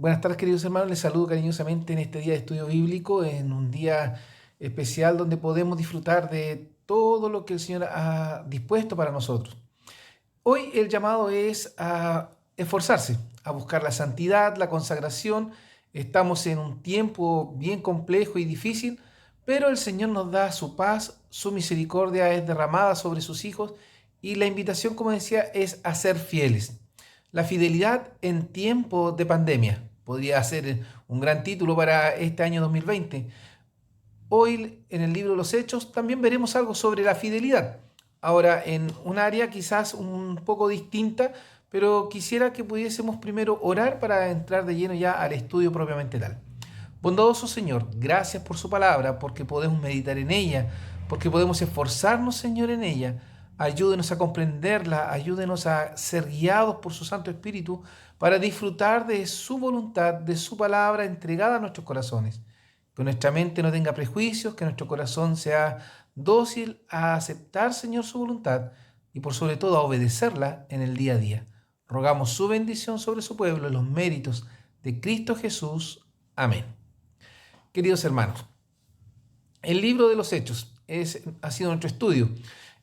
Buenas tardes, queridos hermanos. Les saludo cariñosamente en este día de estudio bíblico, en un día especial donde podemos disfrutar de todo lo que el Señor ha dispuesto para nosotros. Hoy el llamado es a esforzarse, a buscar la santidad, la consagración. Estamos en un tiempo bien complejo y difícil, pero el Señor nos da su paz, su misericordia es derramada sobre sus hijos y la invitación, como decía, es a ser fieles. La fidelidad en tiempos de pandemia. Podría ser un gran título para este año 2020. Hoy en el libro de los Hechos también veremos algo sobre la fidelidad. Ahora en un área quizás un poco distinta, pero quisiera que pudiésemos primero orar para entrar de lleno ya al estudio propiamente tal. Bondadoso Señor, gracias por su palabra, porque podemos meditar en ella, porque podemos esforzarnos, Señor, en ella. Ayúdenos a comprenderla, ayúdenos a ser guiados por su Santo Espíritu para disfrutar de su voluntad, de su palabra entregada a nuestros corazones. Que nuestra mente no tenga prejuicios, que nuestro corazón sea dócil a aceptar, Señor, su voluntad y por sobre todo a obedecerla en el día a día. Rogamos su bendición sobre su pueblo en los méritos de Cristo Jesús. Amén. Queridos hermanos, el libro de los Hechos ha sido nuestro estudio.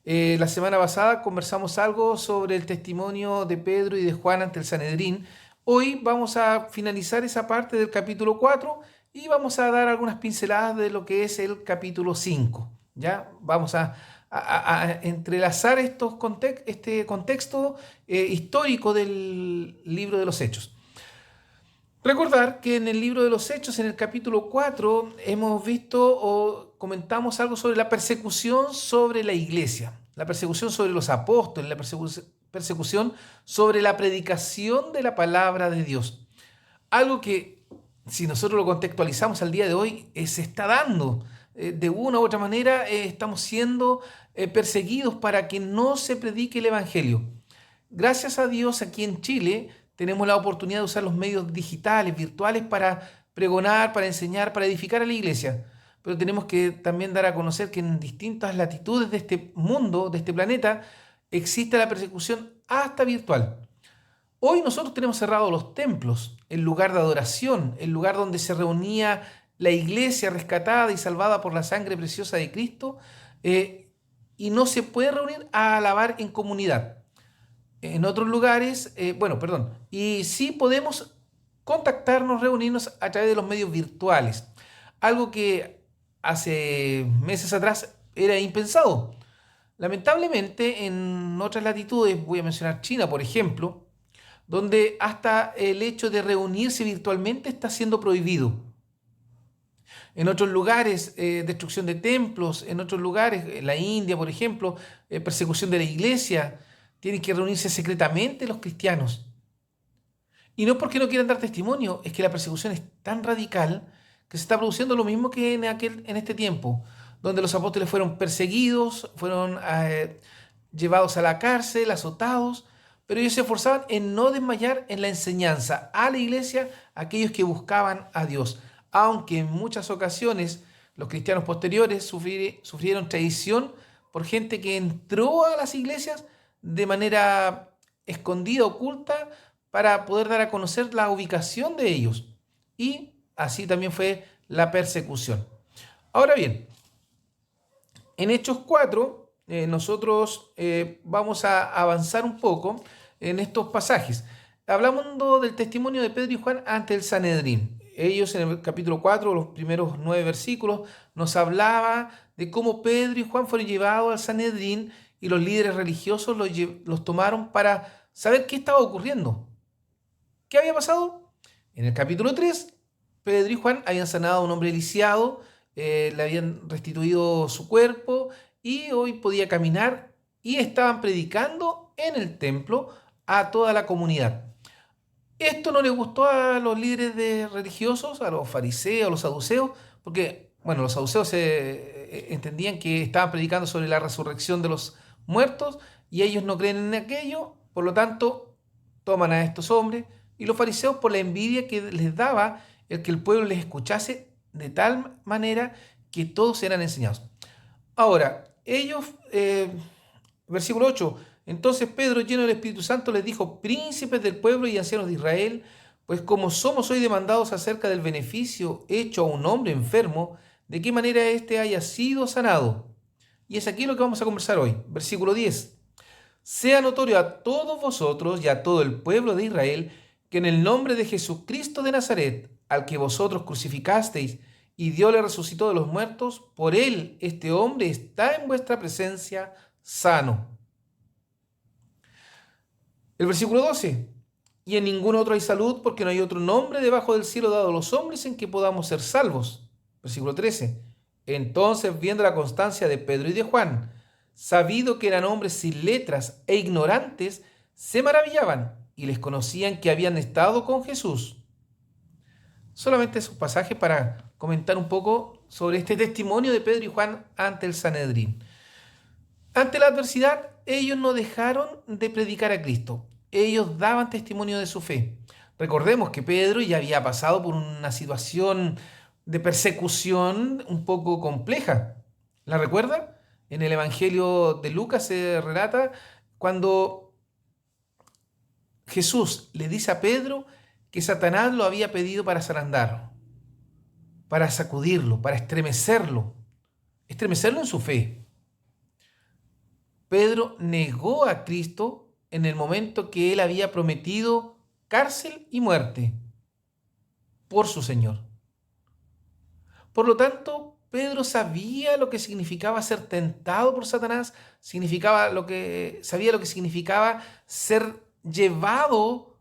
La semana pasada conversamos algo sobre el testimonio de Pedro y de Juan ante el Sanedrín. Hoy vamos a finalizar esa parte del capítulo 4 y vamos a dar algunas pinceladas de lo que es el capítulo 5. ¿Ya? Vamos a entrelazar este contexto histórico del libro de los Hechos. Recordar que en el libro de los Hechos, en el capítulo 4, hemos visto o comentamos algo sobre la persecución sobre la iglesia, la persecución sobre los apóstoles, la persecución sobre la predicación de la palabra de Dios. Algo que, si nosotros lo contextualizamos al día de hoy, se está dando. De una u otra manera, estamos siendo perseguidos para que no se predique el Evangelio. Gracias a Dios, aquí en Chile tenemos la oportunidad de usar los medios digitales, virtuales, para pregonar, para enseñar, para edificar a la iglesia. Pero tenemos que también dar a conocer que en distintas latitudes de este mundo, de este planeta, existe la persecución hasta virtual. Hoy nosotros tenemos cerrados los templos, el lugar de adoración, el lugar donde se reunía la iglesia rescatada y salvada por la sangre preciosa de Cristo, y no se puede reunir a alabar en comunidad. En otros lugares, y sí podemos contactarnos, reunirnos a través de los medios virtuales, algo que hace meses atrás era impensado. Lamentablemente, en otras latitudes, voy a mencionar China, por ejemplo, donde hasta el hecho de reunirse virtualmente está siendo prohibido. En otros lugares, destrucción de templos, en otros lugares, en la India, por ejemplo, persecución de la iglesia, tienen que reunirse secretamente los cristianos. Y no es porque no quieran dar testimonio, es que la persecución es tan radical que se está produciendo lo mismo que en este tiempo, donde los apóstoles fueron perseguidos, fueron llevados a la cárcel, azotados, pero ellos se esforzaban en no desmayar en la enseñanza a la iglesia, a aquellos que buscaban a Dios, aunque en muchas ocasiones los cristianos posteriores sufrieron traición por gente que entró a las iglesias de manera escondida, oculta, para poder dar a conocer la ubicación de ellos. Y así también fue la persecución. Ahora bien, en Hechos 4, nosotros vamos a avanzar un poco en estos pasajes. Hablando del testimonio de Pedro y Juan ante el Sanedrín. Ellos en el capítulo 4, los primeros 9 versículos, nos hablaba de cómo Pedro y Juan fueron llevados al Sanedrín y los líderes religiosos los tomaron para saber qué estaba ocurriendo. ¿Qué había pasado? En el capítulo 3, Pedro y Juan habían sanado a un hombre lisiado, le habían restituido su cuerpo y hoy podía caminar y estaban predicando en el templo a toda la comunidad. Esto no le gustó a los líderes religiosos, a los fariseos, a los saduceos, porque, bueno, los saduceos entendían que estaban predicando sobre la resurrección de los muertos y ellos no creen en aquello, por lo tanto, toman a estos hombres y los fariseos por la envidia que les daba el que el pueblo les escuchase de tal manera que todos eran enseñados. Ahora, ellos, versículo 8, entonces Pedro, lleno del Espíritu Santo, les dijo: príncipes del pueblo y ancianos de Israel, Pues como somos hoy demandados acerca del beneficio hecho a un hombre enfermo, de qué manera éste haya sido sanado. Y es aquí lo que vamos a conversar hoy. Versículo 10. Sea notorio a todos vosotros y a todo el pueblo de Israel que en el nombre de Jesucristo de Nazaret, al que vosotros crucificasteis y Dios le resucitó de los muertos, por él este hombre está en vuestra presencia sano. El versículo 12. Y en ningún otro hay salud, porque no hay otro nombre debajo del cielo dado a los hombres en que podamos ser salvos. Versículo 13. Entonces, viendo la constancia de Pedro y de Juan, sabido que eran hombres sin letras e ignorantes, se maravillaban y les conocían que habían estado con Jesús. Solamente esos pasajes para comentar un poco sobre este testimonio de Pedro y Juan ante el Sanedrín. Ante la adversidad, ellos no dejaron de predicar a Cristo. Ellos daban testimonio de su fe. Recordemos que Pedro ya había pasado por una situación de persecución un poco compleja. ¿La recuerda? En el Evangelio de Lucas se relata cuando Jesús le dice a Pedro que Satanás lo había pedido para zarandarlo, para sacudirlo, para estremecerlo en su fe. Pedro negó a Cristo en el momento que él había prometido cárcel y muerte por su Señor. Por lo tanto, Pedro sabía lo que significaba ser tentado por Satanás, sabía lo que significaba ser llevado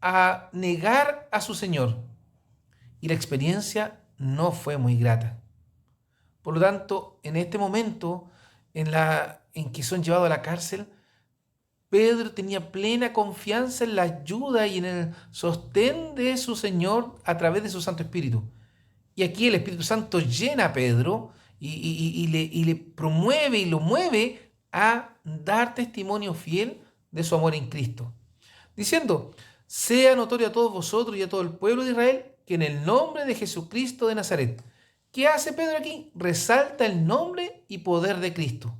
a negar a su Señor. Y la experiencia no fue muy grata. Por lo tanto, en este momento en que son llevados a la cárcel, Pedro tenía plena confianza en la ayuda y en el sostén de su Señor a través de su Santo Espíritu. Y aquí el Espíritu Santo llena a Pedro y le promueve y lo mueve a dar testimonio fiel de su amor en Cristo. Diciendo, sea notorio a todos vosotros y a todo el pueblo de Israel que en el nombre de Jesucristo de Nazaret. ¿Qué hace Pedro aquí? Resalta el nombre y poder de Cristo,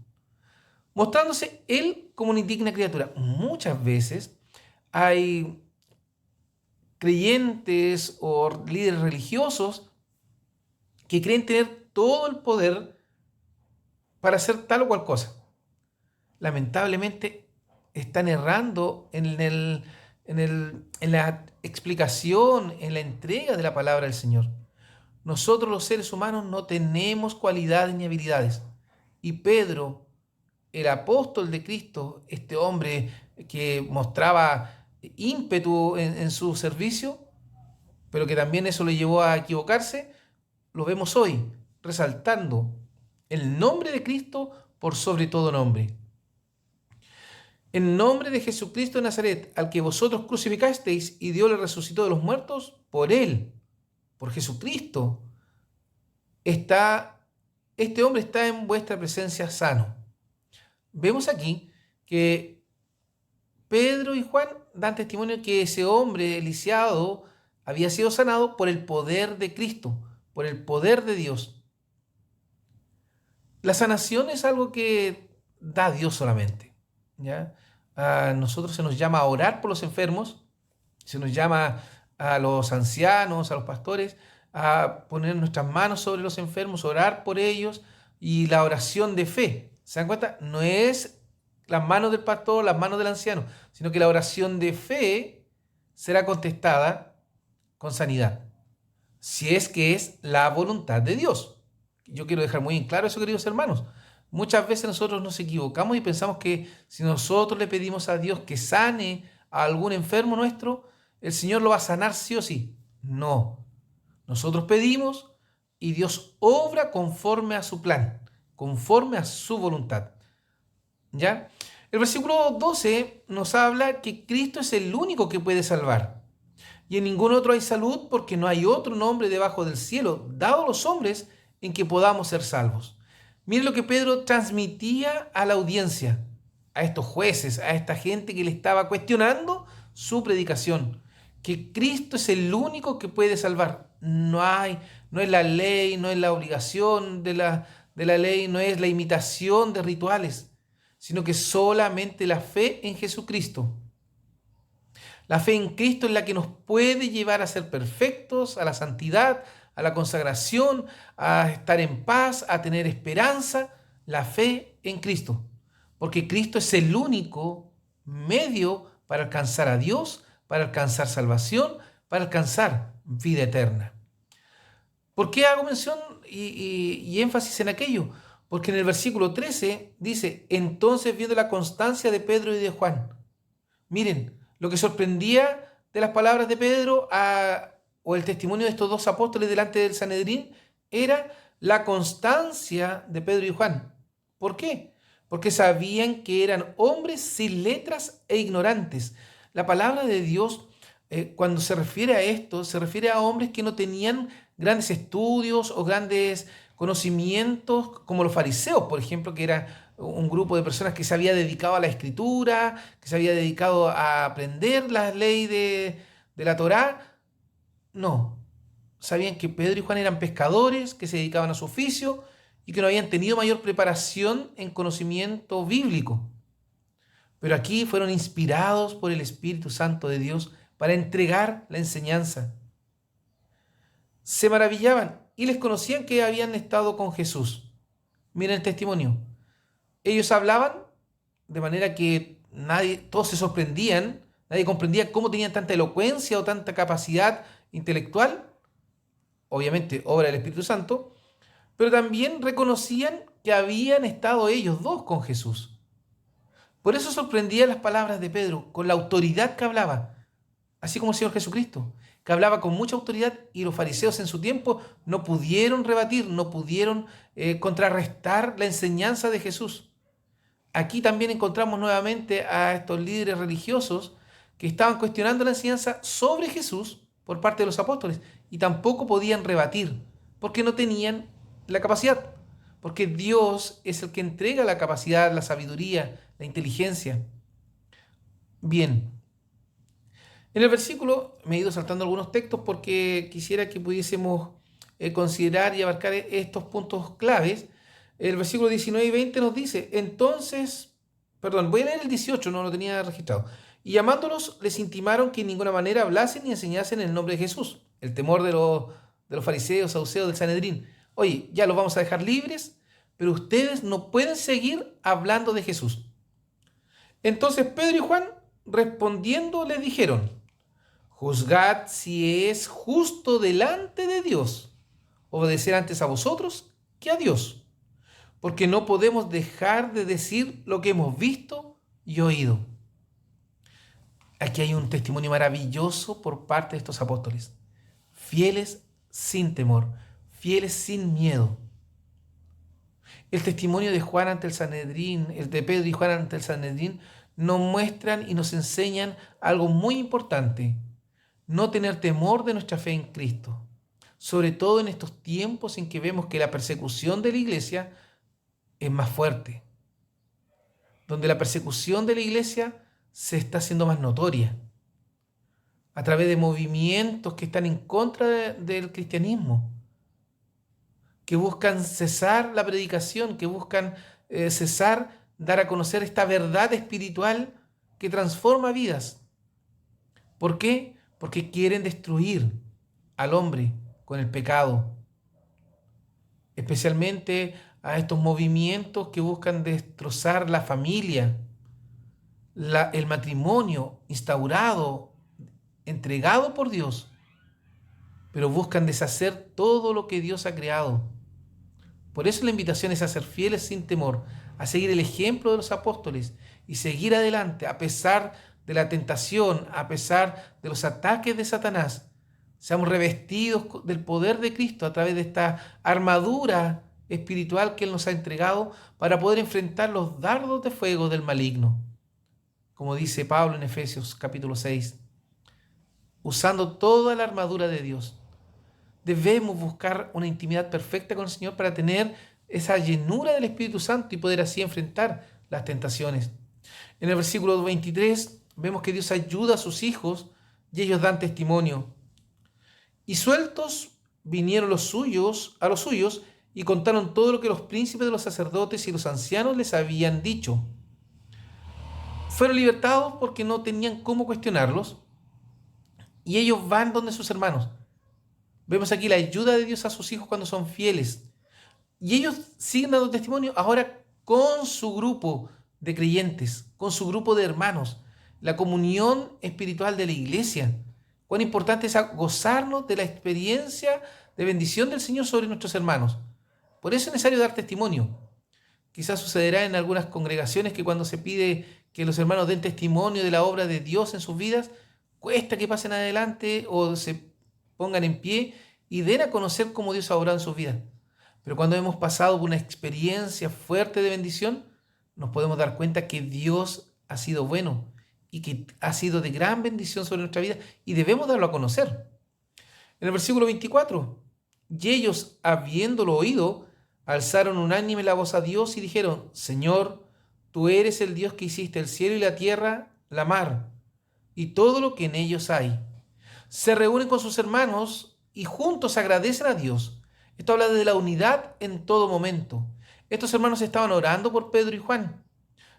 mostrándose él como una indigna criatura. Muchas veces hay creyentes o líderes religiosos que creen tener todo el poder para hacer tal o cual cosa. Lamentablemente están errando en la explicación, en la entrega de la palabra del Señor. Nosotros los seres humanos no tenemos cualidades ni habilidades. Y Pedro, el apóstol de Cristo, este hombre que mostraba ímpetu en su servicio, pero que también eso le llevó a equivocarse, lo vemos hoy resaltando el nombre de Cristo por sobre todo nombre. En nombre de Jesucristo de Nazaret, al que vosotros crucificasteis y Dios le resucitó de los muertos, por él, por Jesucristo, este hombre está en vuestra presencia sano. Vemos aquí que Pedro y Juan dan testimonio que ese hombre lisiado había sido sanado por el poder de Cristo, por el poder de Dios. La sanación es algo que da Dios solamente, ¿ya? A nosotros se nos llama a orar por los enfermos, se nos llama a los ancianos, a los pastores, a poner nuestras manos sobre los enfermos, orar por ellos, y la oración de fe. ¿Se dan cuenta? No es las manos del pastor, las manos del anciano, sino que la oración de fe será contestada con sanidad, si es que es la voluntad de Dios. Yo quiero dejar muy en claro eso, queridos hermanos. Muchas veces nosotros nos equivocamos y pensamos que si nosotros le pedimos a Dios que sane a algún enfermo nuestro, el Señor lo va a sanar sí o sí. No. Nosotros pedimos y Dios obra conforme a su plan, conforme a su voluntad. ¿Ya? El versículo 12 nos habla que Cristo es el único que puede salvar. Y en ningún otro hay salud, porque no hay otro nombre debajo del cielo dado a los hombres en que podamos ser salvos. Miren lo que Pedro transmitía a la audiencia, a estos jueces, a esta gente que le estaba cuestionando su predicación, que Cristo es el único que puede salvar. No es la ley, no es la obligación de la ley, no es la imitación de rituales, sino que solamente la fe en Jesucristo. La fe en Cristo es la que nos puede llevar a ser perfectos, a la santidad, a la consagración, a estar en paz, a tener esperanza. La fe en Cristo. Porque Cristo es el único medio para alcanzar a Dios, para alcanzar salvación, para alcanzar vida eterna. ¿Por qué hago mención y énfasis en aquello? Porque en el versículo 13 dice, entonces viendo la constancia de Pedro y de Juan. Miren, lo que sorprendía de las palabras de Pedro o el testimonio de estos dos apóstoles delante del Sanedrín era la constancia de Pedro y Juan. ¿Por qué? Porque sabían que eran hombres sin letras e ignorantes. La palabra de Dios, cuando se refiere a esto, se refiere a hombres que no tenían grandes estudios o grandes conocimientos, como los fariseos, por ejemplo, que era un grupo de personas que se había dedicado a la escritura, que se había dedicado a aprender las leyes de la Torá. No, sabían que Pedro y Juan eran pescadores, que se dedicaban a su oficio y que no habían tenido mayor preparación en conocimiento bíblico. Pero aquí fueron inspirados por el Espíritu Santo de Dios para entregar la enseñanza. Se maravillaban y les conocían que habían estado con Jesús. Miren el testimonio. Ellos hablaban de manera que todos se sorprendían, nadie comprendía cómo tenían tanta elocuencia o tanta capacidad intelectual, obviamente obra del Espíritu Santo, pero también reconocían que habían estado ellos dos con Jesús. Por eso sorprendían las palabras de Pedro, con la autoridad que hablaba, así como el Señor Jesucristo, que hablaba con mucha autoridad, y los fariseos en su tiempo no pudieron rebatir, no pudieron contrarrestar la enseñanza de Jesús. Aquí también encontramos nuevamente a estos líderes religiosos que estaban cuestionando la enseñanza sobre Jesús por parte de los apóstoles y tampoco podían rebatir porque no tenían la capacidad, porque Dios es el que entrega la capacidad, la sabiduría, la inteligencia. Bien, en el versículo me he ido saltando algunos textos porque quisiera que pudiésemos considerar y abarcar estos puntos claves. El versículo 19 y 20 nos dice, voy a leer el 18, no lo tenía registrado. Y llamándolos, les intimaron que en ninguna manera hablasen ni enseñasen en el nombre de Jesús. El temor de los fariseos, saduceos, del Sanedrín. Oye, ya los vamos a dejar libres, pero ustedes no pueden seguir hablando de Jesús. Entonces Pedro y Juan, respondiendo, les dijeron, juzgad si es justo delante de Dios obedecer antes a vosotros que a Dios, porque no podemos dejar de decir lo que hemos visto y oído. Aquí hay un testimonio maravilloso por parte de estos apóstoles, fieles sin temor, fieles sin miedo. El testimonio de Juan ante el Sanedrín, el de Pedro y Juan ante el Sanedrín, nos muestran y nos enseñan algo muy importante: no tener temor de nuestra fe en Cristo, sobre todo en estos tiempos en que vemos que la persecución de la iglesia es más fuerte, donde la persecución de la iglesia se está haciendo más notoria a través de movimientos que están en contra del cristianismo, que buscan cesar la predicación, que buscan dar a conocer esta verdad espiritual que transforma vidas. ¿Por qué? Porque quieren destruir al hombre con el pecado, especialmente a estos movimientos que buscan destrozar la familia, el matrimonio instaurado, entregado por Dios, pero buscan deshacer todo lo que Dios ha creado. Por eso la invitación es a ser fieles sin temor, a seguir el ejemplo de los apóstoles y seguir adelante a pesar de la tentación, a pesar de los ataques de Satanás. Seamos revestidos del poder de Cristo a través de esta armadura espiritual que Él nos ha entregado para poder enfrentar los dardos de fuego del maligno. Como dice Pablo en Efesios capítulo 6, usando toda la armadura de Dios. Debemos buscar una intimidad perfecta con el Señor para tener esa llenura del Espíritu Santo y poder así enfrentar las tentaciones. En el versículo 23 vemos que Dios ayuda a sus hijos y ellos dan testimonio. Y sueltos vinieron a los suyos y contaron todo lo que los príncipes de los sacerdotes y los ancianos les habían dicho. Fueron libertados porque no tenían cómo cuestionarlos, y ellos van donde sus hermanos. Vemos aquí la ayuda de Dios a sus hijos cuando son fieles. Y ellos siguen dando testimonio ahora con su grupo de creyentes, con su grupo de hermanos, la comunión espiritual de la iglesia. Cuán importante es gozarnos de la experiencia de bendición del Señor sobre nuestros hermanos. Por eso es necesario dar testimonio. Quizás sucederá en algunas congregaciones que cuando se pide que los hermanos den testimonio de la obra de Dios en sus vidas, cuesta que pasen adelante o se pongan en pie y den a conocer cómo Dios ha obrado en sus vidas. Pero cuando hemos pasado por una experiencia fuerte de bendición, nos podemos dar cuenta que Dios ha sido bueno y que ha sido de gran bendición sobre nuestra vida y debemos darlo a conocer. En el versículo 24, y ellos, habiéndolo oído, alzaron unánime la voz a Dios y dijeron: Señor, tú eres el Dios que hiciste el cielo y la tierra, la mar y todo lo que en ellos hay. Se reúnen con sus hermanos y juntos agradecen a Dios. Esto habla de la unidad en todo momento. Estos hermanos estaban orando por Pedro y Juan.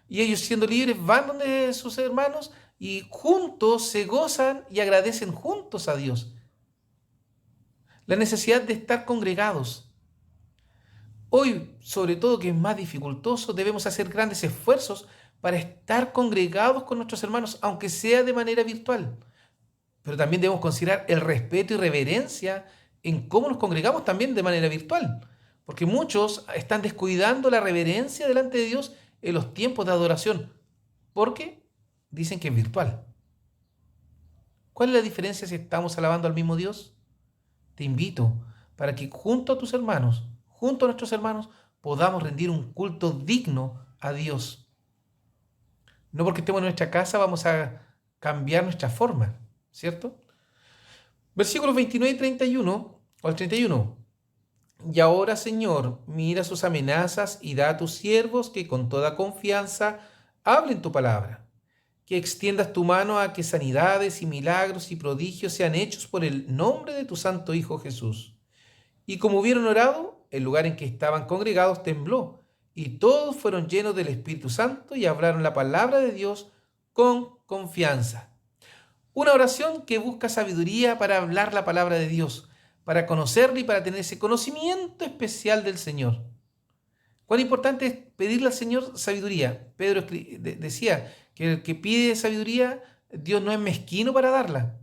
Y ellos, siendo libres, van donde sus hermanos y juntos se gozan y agradecen juntos a Dios. La necesidad de estar congregados. Hoy, sobre todo, que es más dificultoso, debemos hacer grandes esfuerzos para estar congregados con nuestros hermanos, aunque sea de manera virtual. Pero también debemos considerar el respeto y reverencia en cómo nos congregamos también de manera virtual. Porque muchos están descuidando la reverencia delante de Dios en los tiempos de adoración, porque dicen que es virtual. ¿Cuál es la diferencia si estamos alabando al mismo Dios? Te invito para que junto a tus hermanos, junto a nuestros hermanos, podamos rendir un culto digno a Dios. No porque estemos en nuestra casa vamos a cambiar nuestra forma, ¿cierto? Versículos 29 y 31, o el 31. Y ahora, Señor, mira sus amenazas y da a tus siervos que con toda confianza hablen tu palabra. Que extiendas tu mano a que sanidades y milagros y prodigios sean hechos por el nombre de tu santo Hijo Jesús. Y como hubieron orado, el lugar en que estaban congregados tembló, y todos fueron llenos del Espíritu Santo y hablaron la palabra de Dios con confianza. Una oración que busca sabiduría para hablar la palabra de Dios, para conocerle y para tener ese conocimiento especial del Señor. Cuán importante es pedirle al Señor sabiduría. Pedro decía que el que pide sabiduría, Dios no es mezquino para darla.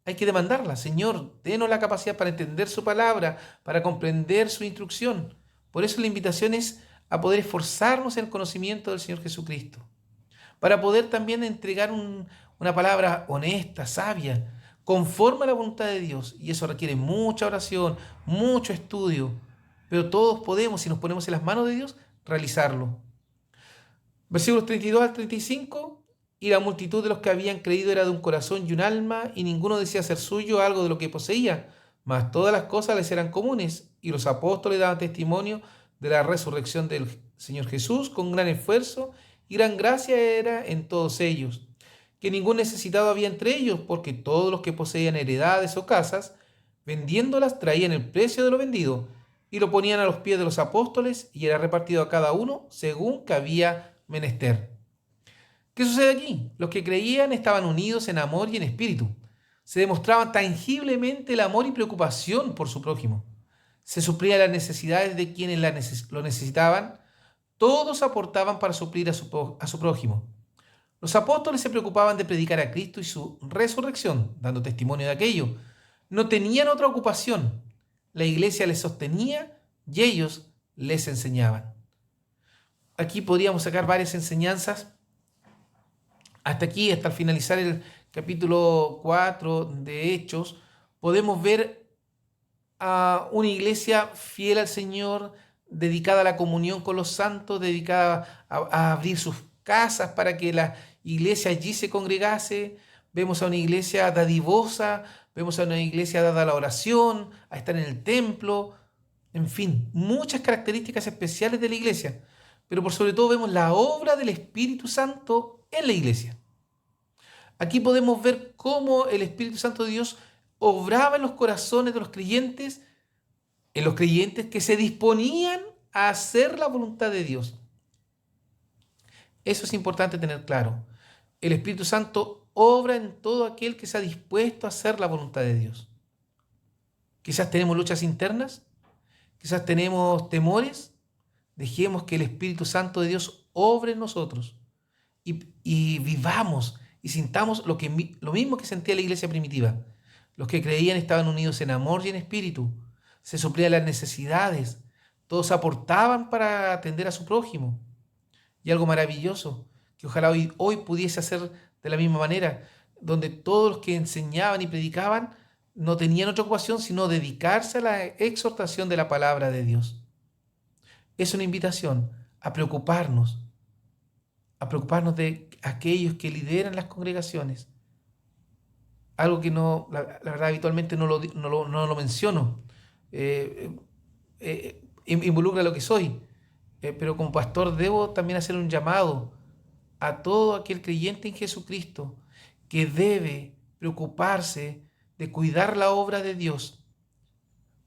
Hay que demandarla. Señor, denos la capacidad para entender su palabra, para comprender su instrucción. Por eso la invitación es a poder esforzarnos en el conocimiento del Señor Jesucristo, para poder también entregar una palabra honesta, sabia, conforme a la voluntad de Dios. Y eso requiere mucha oración, mucho estudio, pero todos podemos, si nos ponemos en las manos de Dios, realizarlo. Versículos 32 al 35. Y la multitud de los que habían creído era de un corazón y un alma, y ninguno decía ser suyo algo de lo que poseía, mas todas las cosas les eran comunes. Y los apóstoles daban testimonio de la resurrección del Señor Jesús con gran esfuerzo, y gran gracia era en todos ellos. Que ningún necesitado había entre ellos, porque todos los que poseían heredades o casas, vendiéndolas, traían el precio de lo vendido y lo ponían a los pies de los apóstoles, y era repartido a cada uno según que había menester. ¿Qué sucede aquí? Los que creían estaban unidos en amor y en espíritu. Se demostraba tangiblemente el amor y preocupación por su prójimo. Se suplían las necesidades de quienes lo necesitaban. Todos aportaban para suplir a su prójimo. Los apóstoles se preocupaban de predicar a Cristo y su resurrección, dando testimonio de aquello. No tenían otra ocupación. La iglesia les sostenía y ellos les enseñaban. Aquí podríamos sacar varias enseñanzas. Hasta aquí, hasta el finalizar el capítulo 4 de Hechos, podemos ver a una iglesia fiel al Señor, dedicada a la comunión con los santos, dedicada a abrir sus casas para que la iglesia allí se congregase. Vemos a una iglesia dadivosa, vemos a una iglesia dada a la oración, a estar en el templo, en fin, muchas características especiales de la iglesia. Pero por sobre todo vemos la obra del Espíritu Santo en la iglesia. Aquí podemos ver cómo el Espíritu Santo de Dios obraba en los corazones de los creyentes, en los creyentes que se disponían a hacer la voluntad de Dios. Eso es importante tener claro. El Espíritu Santo obra en todo aquel que se ha dispuesto a hacer la voluntad de Dios. Quizás tenemos luchas internas, quizás tenemos temores. Dejemos que el Espíritu Santo de Dios obre en nosotros y vivamos y sintamos lo mismo que sentía la iglesia primitiva. Los que creían estaban unidos en amor y en espíritu, se suplían las necesidades, todos aportaban para atender a su prójimo. Y algo maravilloso, que ojalá hoy pudiese hacer de la misma manera, donde todos los que enseñaban y predicaban no tenían otra ocupación sino dedicarse a la exhortación de la palabra de Dios. Es una invitación a preocuparnos de aquellos que lideran las congregaciones. Algo que la verdad habitualmente no lo menciono. Involucra lo que soy. Pero como pastor debo también hacer un llamado a todo aquel creyente en Jesucristo que debe preocuparse de cuidar la obra de Dios,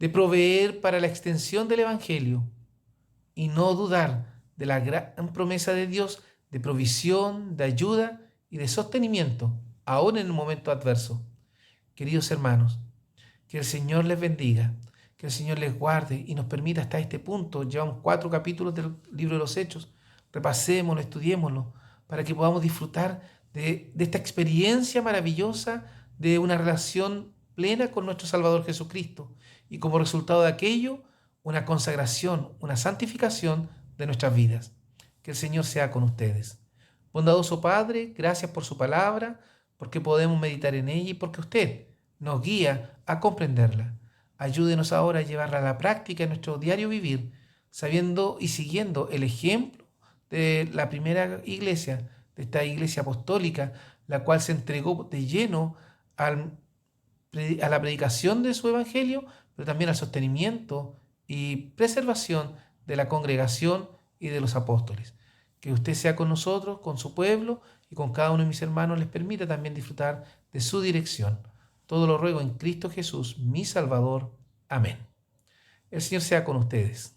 de proveer para la extensión del Evangelio y no dudar de la gran promesa de Dios de provisión, de ayuda y de sostenimiento, aún en un momento adverso. Queridos hermanos, que el Señor les bendiga, que el Señor les guarde y nos permita hasta este punto. Llevamos 4 capítulos del libro de los Hechos. Repasémoslo, estudiémoslo, para que podamos disfrutar de esta experiencia maravillosa de una relación plena con nuestro Salvador Jesucristo. Y como resultado de aquello, una consagración, una santificación de nuestras vidas. Que el Señor sea con ustedes. Bondadoso Padre, gracias por su palabra, porque podemos meditar en ella y porque usted nos guía a comprenderla. Ayúdenos ahora a llevarla a la práctica en nuestro diario vivir, sabiendo y siguiendo el ejemplo de la primera iglesia, de esta iglesia apostólica, la cual se entregó de lleno a la predicación de su evangelio, pero también al sostenimiento y preservación de la congregación y de los apóstoles. Que usted sea con nosotros, con su pueblo y con cada uno de mis hermanos les permita también disfrutar de su dirección. Todo lo ruego en Cristo Jesús, mi Salvador. Amén. El Señor sea con ustedes.